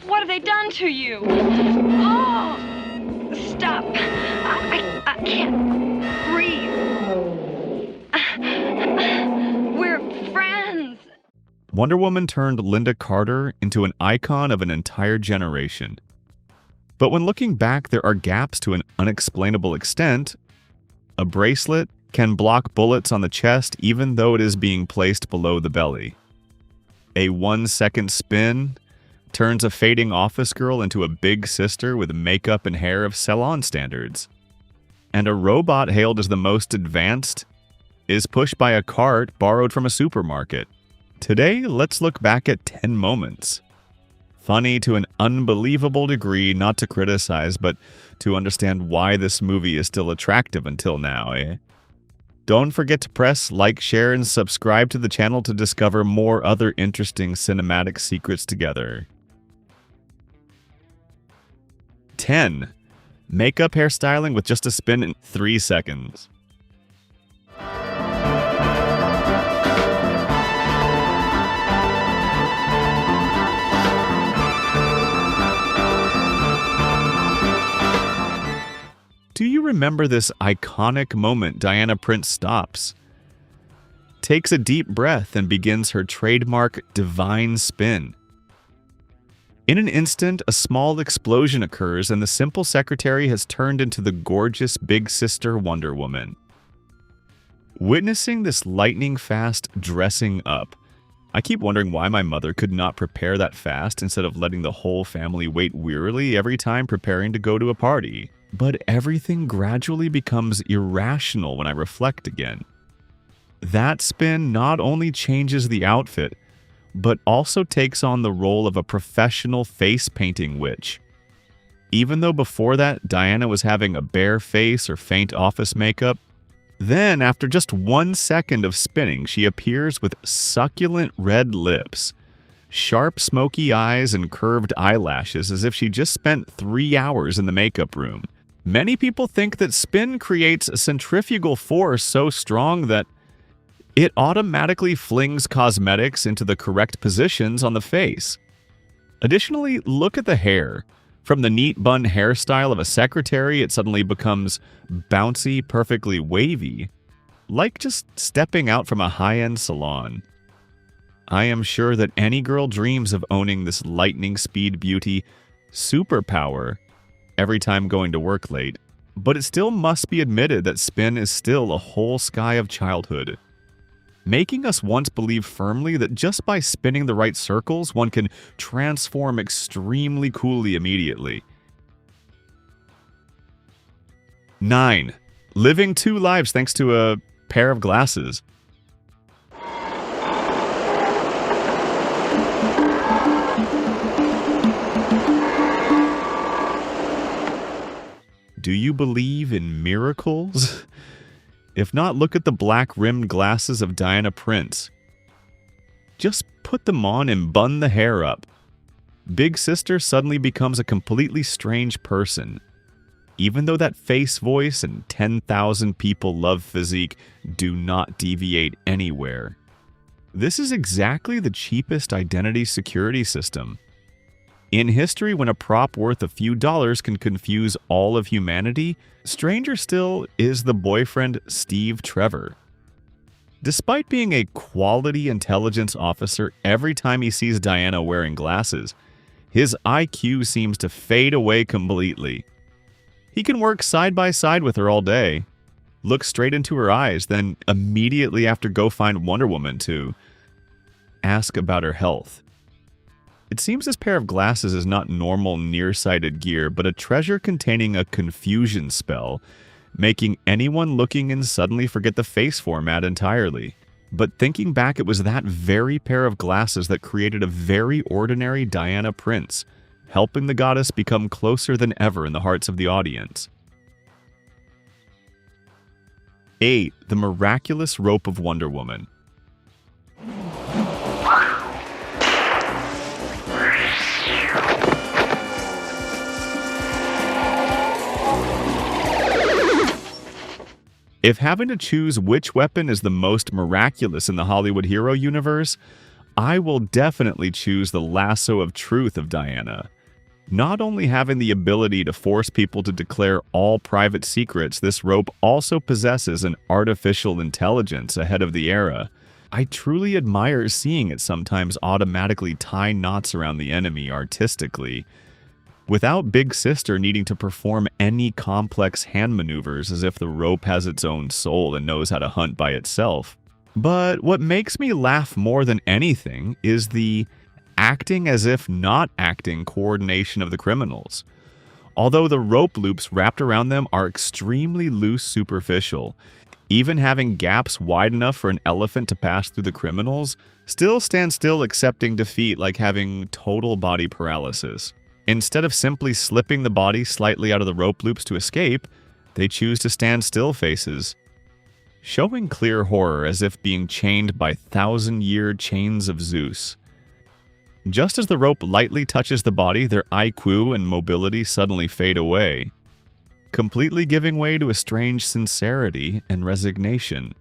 What have they done to you? Oh! Stop. I can't breathe. We're friends. Wonder Woman turned Lynda Carter into an icon of an entire generation. But when looking back, there are gaps to an unexplainable extent. A bracelet can block bullets on the chest even though it is being placed below the belly. A 1-second spin turns a fading office girl into a big sister with makeup and hair of salon standards. And a robot hailed as the most advanced is pushed by a cart borrowed from a supermarket. Today, let's look back at 10 moments. Funny to an unbelievable degree, not to criticize, but to understand why this movie is still attractive until now, eh? Don't forget to press like, share, and subscribe to the channel to discover more other interesting cinematic secrets together. 10. Makeup hairstyling with just a spin in 3 seconds. Do you remember this iconic moment Diana Prince stops, takes a deep breath, and begins her trademark divine spin? In an instant, a small explosion occurs and the simple secretary has turned into the gorgeous big sister Wonder Woman. Witnessing this lightning-fast dressing up, I keep wondering why my mother could not prepare that fast instead of letting the whole family wait wearily every time preparing to go to a party. But everything gradually becomes irrational when I reflect again. That spin not only changes the outfit, but also takes on the role of a professional face-painting witch. Even though before that, Diana was having a bare face or faint office makeup, then, after just 1 second of spinning, she appears with succulent red lips, sharp smoky eyes, and curved eyelashes as if she just spent 3 hours in the makeup room. Many people think that spin creates a centrifugal force so strong that it automatically flings cosmetics into the correct positions on the face. Additionally, look at the hair. From the neat bun hairstyle of a secretary, it suddenly becomes bouncy, perfectly wavy, like just stepping out from a high-end salon. I am sure that any girl dreams of owning this lightning speed beauty superpower every time going to work late, but it still must be admitted that spin is still a whole sky of childhood, making us once believe firmly that just by spinning the right circles, one can transform extremely coolly immediately. 9. Living 2 lives thanks to a pair of glasses. Do you believe in miracles? If not, look at the black-rimmed glasses of Diana Prince. Just put them on and bun the hair up. Big Sister suddenly becomes a completely strange person. Even though that face voice and 10,000 people love physique do not deviate anywhere. This is exactly the cheapest identity security system. In history, when a prop worth a few dollars can confuse all of humanity, stranger still is the boyfriend Steve Trevor. Despite being a quality intelligence officer every time he sees Diana wearing glasses, his IQ seems to fade away completely. He can work side by side with her all day, look straight into her eyes, then immediately after go find Wonder Woman to ask about her health. It seems this pair of glasses is not normal nearsighted gear, but a treasure containing a confusion spell, making anyone looking in suddenly forget the face format entirely. But thinking back, it was that very pair of glasses that created a very ordinary Diana Prince, helping the goddess become closer than ever in the hearts of the audience. 8. The Miraculous Rope of Wonder Woman. If having to choose which weapon is the most miraculous in the Hollywood hero universe, I will definitely choose the lasso of truth of Diana. Not only having the ability to force people to declare all private secrets, this rope also possesses an artificial intelligence ahead of the era. I truly admire seeing it sometimes automatically tie knots around the enemy artistically, without Big Sister needing to perform any complex hand maneuvers as if the rope has its own soul and knows how to hunt by itself. But what makes me laugh more than anything is the acting as if not acting coordination of the criminals. Although the rope loops wrapped around them are extremely loose superficial, even having gaps wide enough for an elephant to pass through the criminals still stand still accepting defeat like having total body paralysis. Instead of simply slipping the body slightly out of the rope loops to escape, they choose to stand still faces, showing clear horror as if being chained by thousand-year chains of Zeus. Just as the rope lightly touches the body, their IQ and mobility suddenly fade away, completely giving way to a strange sincerity and resignation.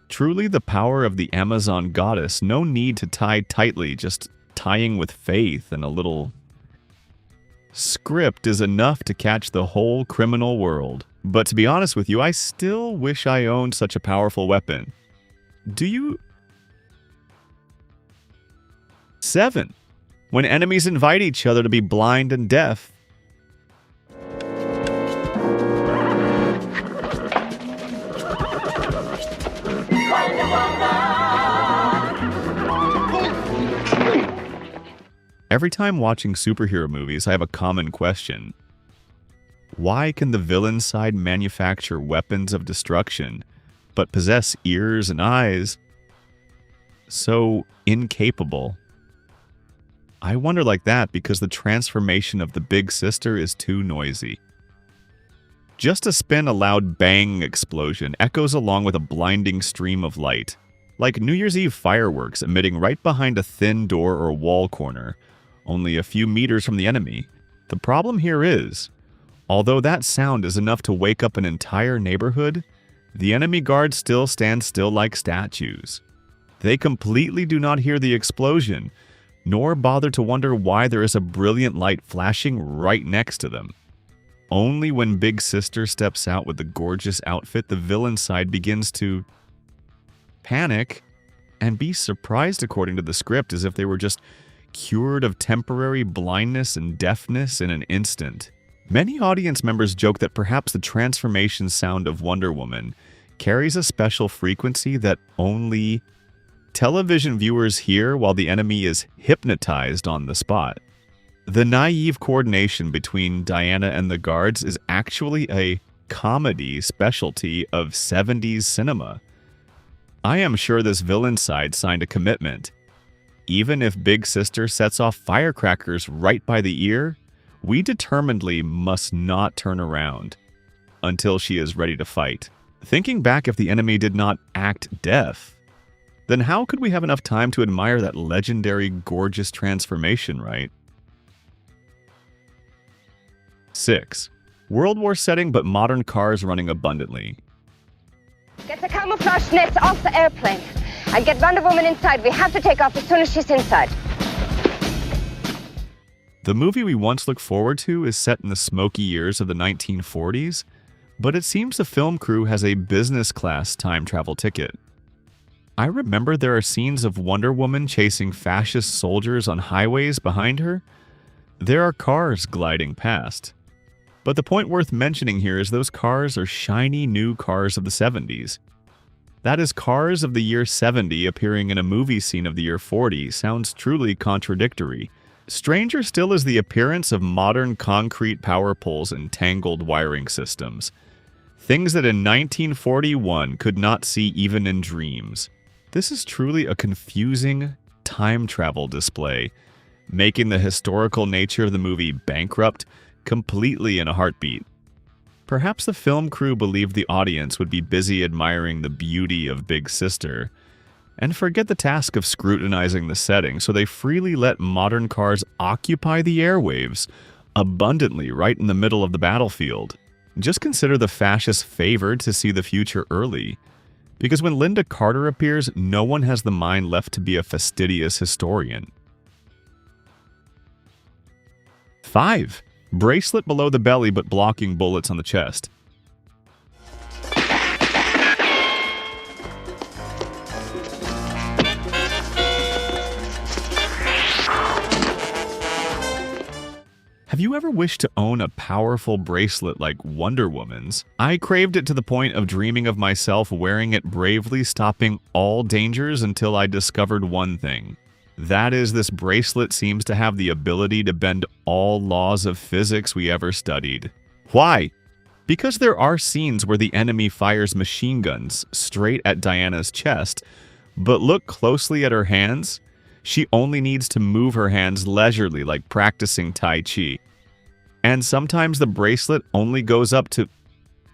Truly the power of the Amazon goddess, no need to tie tightly, just tying with faith and a little script is enough to catch the whole criminal world. But to be honest with you, I still wish I owned such a powerful weapon. Do you? 7. When enemies invite each other to be blind and deaf. Every time watching superhero movies, I have a common question. Why can the villain side manufacture weapons of destruction, but possess ears and eyes so incapable? I wonder like that because the transformation of the Big Sister is too noisy. Just a spin, a loud bang explosion echoes along with a blinding stream of light, like New Year's Eve fireworks emitting right behind a thin door or wall corner, only a few meters from the enemy. The problem here is, although that sound is enough to wake up an entire neighborhood, the enemy guards still stand still like statues. They completely do not hear the explosion, nor bother to wonder why there is a brilliant light flashing right next to them. Only when Big Sister steps out with the gorgeous outfit, the villain side begins to panic and be surprised according to the script as if they were just cured of temporary blindness and deafness in an instant. Many audience members joke that perhaps the transformation sound of Wonder Woman carries a special frequency that only television viewers hear while the enemy is hypnotized on the spot. The naive coordination between Diana and the guards is actually a comedy specialty of 70s cinema. I am sure this villain side signed a commitment. Even if Big Sister sets off firecrackers right by the ear, we determinedly must not turn around until she is ready to fight. Thinking back, if the enemy did not act deaf, then how could we have enough time to admire that legendary gorgeous transformation, right? 6. World War setting, but modern cars running abundantly. Get the camouflage nets off the airplane and get Wonder Woman inside. We have to take off as soon as she's inside. The movie we once looked forward to is set in the smoky years of the 1940s, but it seems the film crew has a business class time travel ticket. I remember there are scenes of Wonder Woman chasing fascist soldiers on highways behind her. There are cars gliding past. But the point worth mentioning here is those cars are shiny new cars of the 70s. That is, cars of the year 70 appearing in a movie scene of the year 40 sounds truly contradictory. Stranger still is the appearance of modern concrete power poles and tangled wiring systems. Things that in 1941 could not see even in dreams. This is truly a confusing time travel display, making the historical nature of the movie bankrupt completely in a heartbeat. Perhaps the film crew believed the audience would be busy admiring the beauty of Big Sister and forget the task of scrutinizing the setting, so they freely let modern cars occupy the airwaves abundantly right in the middle of the battlefield. Just consider the fascists favored to see the future early. Because when Lynda Carter appears, no one has the mind left to be a fastidious historian. 5. Bracelet below the belly but blocking bullets on the chest. Have you ever wished to own a powerful bracelet like Wonder Woman's? I craved it to the point of dreaming of myself wearing it bravely, stopping all dangers until I discovered one thing. That is, this bracelet seems to have the ability to bend all laws of physics we ever studied. Why? Because there are scenes where the enemy fires machine guns straight at Diana's chest, but look closely at her hands. She only needs to move her hands leisurely, like practicing Tai Chi. And sometimes the bracelet only goes up to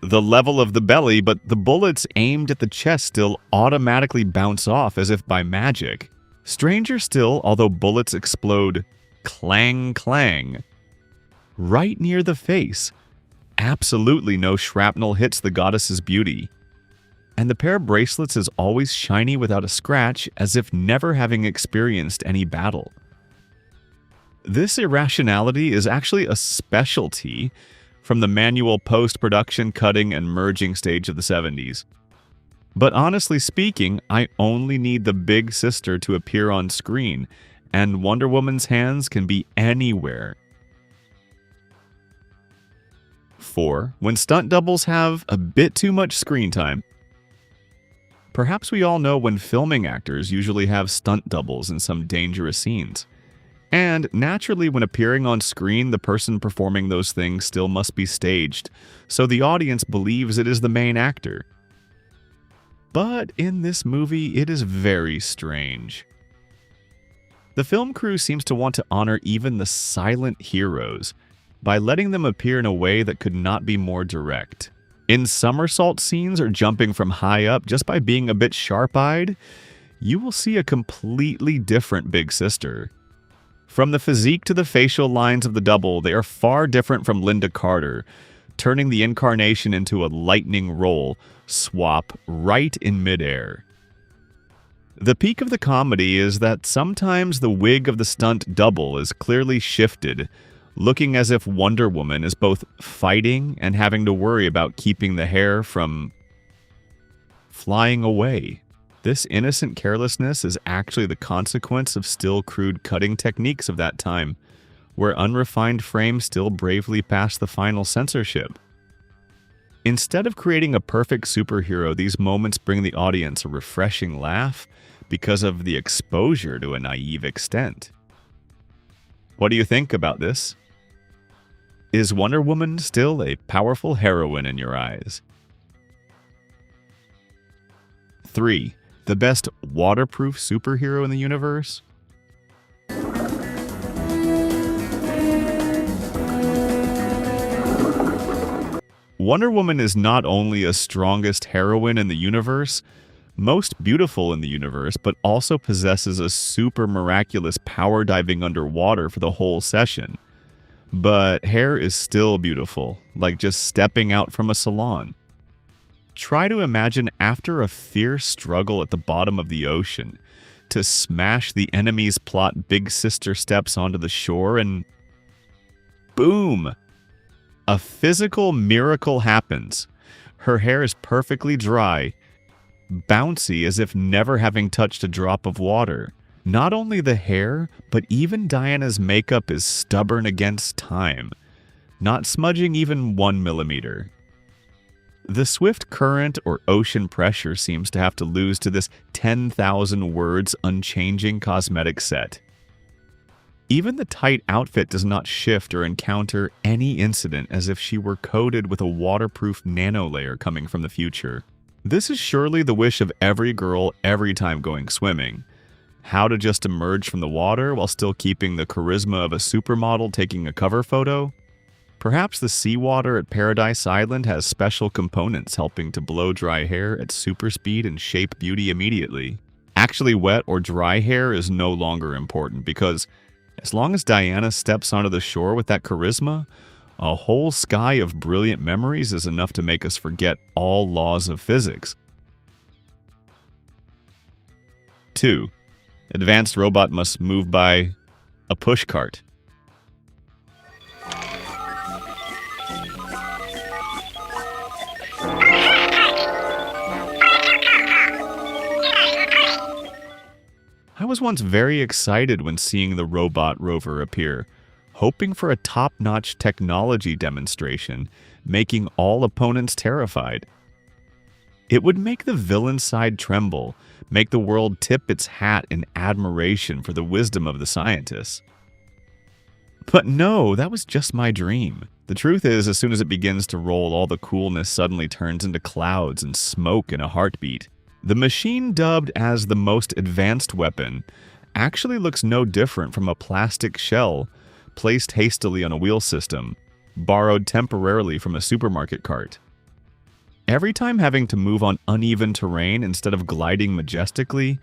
the level of the belly, but the bullets aimed at the chest still automatically bounce off as if by magic. Stranger still, although bullets explode clang clang right near the face, absolutely no shrapnel hits the goddess's beauty. And the pair of bracelets is always shiny without a scratch, as if never having experienced any battle. This irrationality is actually a specialty from the manual post-production cutting and merging stage of the 70s. But honestly speaking, I only need the big sister to appear on screen, and Wonder Woman's hands can be anywhere. 4. When stunt doubles have a bit too much screen time. Perhaps we all know when filming actors usually have stunt doubles in some dangerous scenes. And naturally, when appearing on screen, the person performing those things still must be staged, so the audience believes it is the main actor. But in this movie, it is very strange. The film crew seems to want to honor even the silent heroes by letting them appear in a way that could not be more direct. In somersault scenes or jumping from high up, just by being a bit sharp-eyed, you will see a completely different big sister. From the physique to the facial lines of the double, they are far different from Lynda Carter, turning the incarnation into a lightning roll swap right in midair. The peak of the comedy is that sometimes the wig of the stunt double is clearly shifted, looking as if Wonder Woman is both fighting and having to worry about keeping the hair from flying away. This innocent carelessness is actually the consequence of still crude cutting techniques of that time, where unrefined frames still bravely pass the final censorship. Instead of creating a perfect superhero, these moments bring the audience a refreshing laugh because of the exposure to a naive extent. What do you think about this? Is Wonder Woman still a powerful heroine in your eyes? 3. The best waterproof superhero in the universe? Wonder Woman is not only a strongest heroine in the universe, most beautiful in the universe, but also possesses a super miraculous power diving underwater for the whole session. But hair is still beautiful, like just stepping out from a salon. Try to imagine after a fierce struggle at the bottom of the ocean to smash the enemy's plot, Big Sister steps onto the shore and boom! A physical miracle happens. Her hair is perfectly dry, bouncy as if never having touched a drop of water. Not only the hair, but even Diana's makeup is stubborn against time, not smudging even 1 millimeter. The swift current or ocean pressure seems to have to lose to this 10,000 words unchanging cosmetic set. Even the tight outfit does not shift or encounter any incident as if she were coated with a waterproof nano layer coming from the future. This is surely the wish of every girl every time going swimming. How to just emerge from the water while still keeping the charisma of a supermodel taking a cover photo? Perhaps the seawater at Paradise Island has special components helping to blow dry hair at super speed and shape beauty immediately. Actually wet or dry hair is no longer important because as long as Diana steps onto the shore with that charisma, a whole sky of brilliant memories is enough to make us forget all laws of physics. 2. Advanced robot must move by a pushcart. I was once very excited when seeing the robot rover appear, hoping for a top-notch technology demonstration, making all opponents terrified. It would make the villain side tremble, make the world tip its hat in admiration for the wisdom of the scientists. But no, that was just my dream. The truth is, as soon as it begins to roll, all the coolness suddenly turns into clouds and smoke in a heartbeat. The machine dubbed as the most advanced weapon actually looks no different from a plastic shell placed hastily on a wheel system, borrowed temporarily from a supermarket cart. Every time having to move on uneven terrain instead of gliding majestically,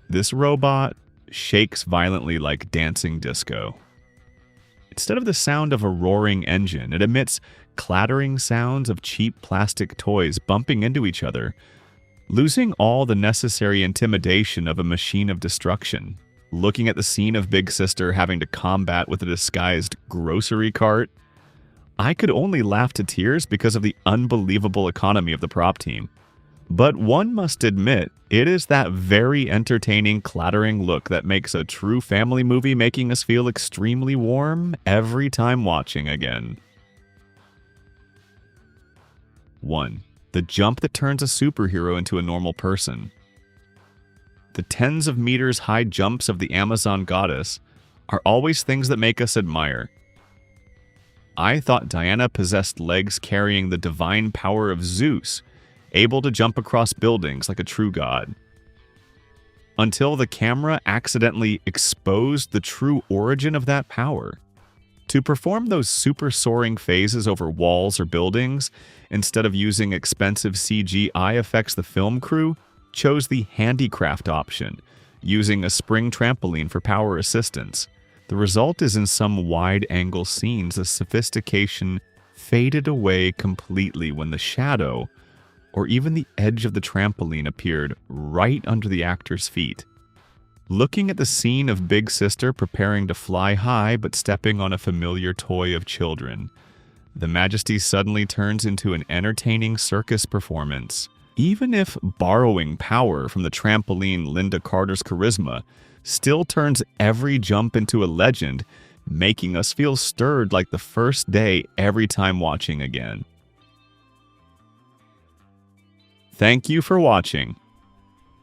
this robot shakes violently like dancing disco. Instead of the sound of a roaring engine, it emits clattering sounds of cheap plastic toys bumping into each other, losing all the necessary intimidation of a machine of destruction. Looking at the scene of Big Sister having to combat with a disguised grocery cart, I could only laugh to tears because of the unbelievable economy of the prop team. But one must admit, it is that very entertaining, clattering look that makes a true family movie, making us feel extremely warm every time watching again. 1. The jump that turns a superhero into a normal person. The tens of meters high jumps of the Amazon goddess are always things that make us admire. I thought Diana possessed legs carrying the divine power of Zeus, able to jump across buildings like a true god. Until the camera accidentally exposed the true origin of that power. To perform those super soaring phases over walls or buildings, instead of using expensive CGI effects, the film crew chose the handicraft option, using a spring trampoline for power assistance. The result is in some wide-angle scenes, the sophistication faded away completely when the shadow, or even the edge of the trampoline, appeared right under the actor's feet. Looking at the scene of Big Sister preparing to fly high but stepping on a familiar toy of children, the Majesty suddenly turns into an entertaining circus performance. Even if borrowing power from the trampoline Lynda Carter's charisma still turns every jump into a legend, making us feel stirred like the first day every time watching again. Thank you for watching.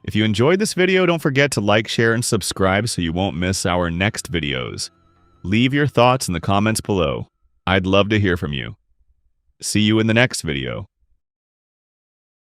If you enjoyed this video, don't forget to like, share, and subscribe so you won't miss our next videos. Leave your thoughts in the comments below. I'd love to hear from you. See you in the next video.